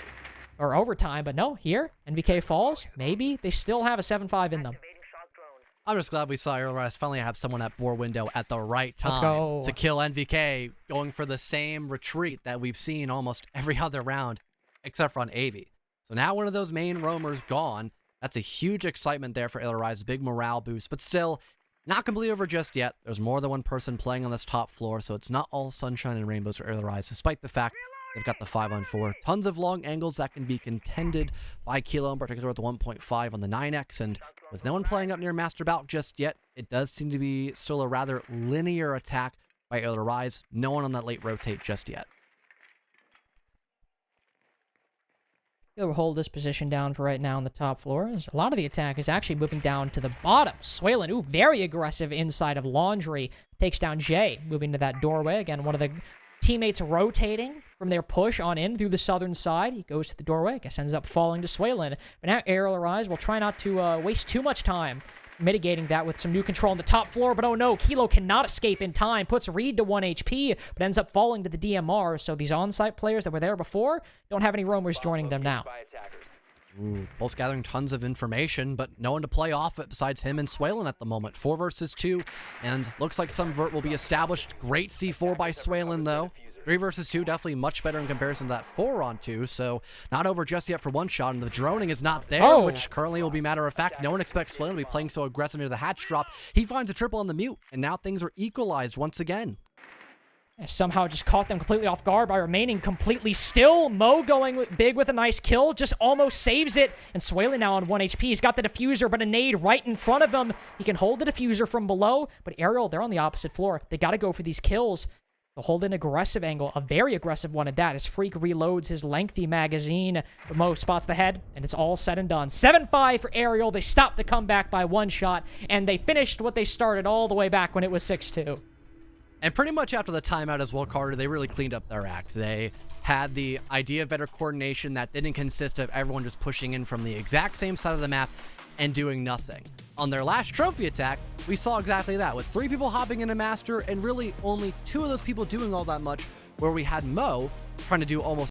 overtime. But no, here, NVK falls. Maybe they still have a 7-5 in them. I'm just glad we saw Aerial Rise finally have someone at bore window at the right time Let's go. to kill NVK, going for the same retreat that we've seen almost every other round, except for on AV. So now one of those main roamers gone. That's a huge excitement there for Aerial Rise, a big morale boost, but still not completely over just yet. There's more than one person playing on this top floor, so it's not all sunshine and rainbows for Aerial Rise, despite the fact they've got the 5-on-4. Tons of long angles that can be contended by Kilo, in particular with the 1.5 on the 9X, and with no one playing up near Master Bout just yet, it does seem to be still a rather linear attack by Aerial Rise. No one on that late rotate just yet. We'll hold this position down for right now on the top floor. A lot of the attack is actually moving down to the bottom. Swaylin, very aggressive inside of Laundry. Takes down Jay, moving to that doorway. Again, one of the teammates rotating from their push on in through the southern side. He goes to the doorway. I guess ends up falling to Swaylin. But now Aerial Rise will try not to waste too much time mitigating that with some new control on the top floor, but oh no, Kilo cannot escape in time, puts Reed to 1 HP, but ends up falling to the DMR, so these on-site players that were there before don't have any roamers joining them now. Ooh, both gathering tons of information, but no one to play off it besides him and Swalen at the moment. 4 versus 2, and looks like some vert will be established. Great C4 by Swalen, though. 3 versus 2, definitely much better in comparison to that 4 on 2, so not over just yet for one shot, and the droning is not there, which currently will be matter of fact. No one expects Swalen to be playing so aggressive near the hatch drop. He finds a triple on the mute, and now things are equalized once again. Somehow just caught them completely off guard by remaining completely still. Mo going big with a nice kill, just almost saves it. And Swalen now on 1 HP. He's got the diffuser, but a nade right in front of him. He can hold the diffuser from below, but Aerial, they're on the opposite floor. They got to go for these kills. They'll hold an aggressive angle, a very aggressive one at that, as Freak reloads his lengthy magazine. But Mo spots the head, and it's all said and done. 7-5 for Aerial. They stopped the comeback by 1 shot, and they finished what they started all the way back when it was 6-2. And pretty much after the timeout as well, Carter, they really cleaned up their act. They had the idea of better coordination that didn't consist of everyone just pushing in from the exact same side of the map and doing nothing. On their last trophy attack, we saw exactly that, with 3 people hopping into Master and really only 2 of those people doing all that much, where we had Mo trying to do almost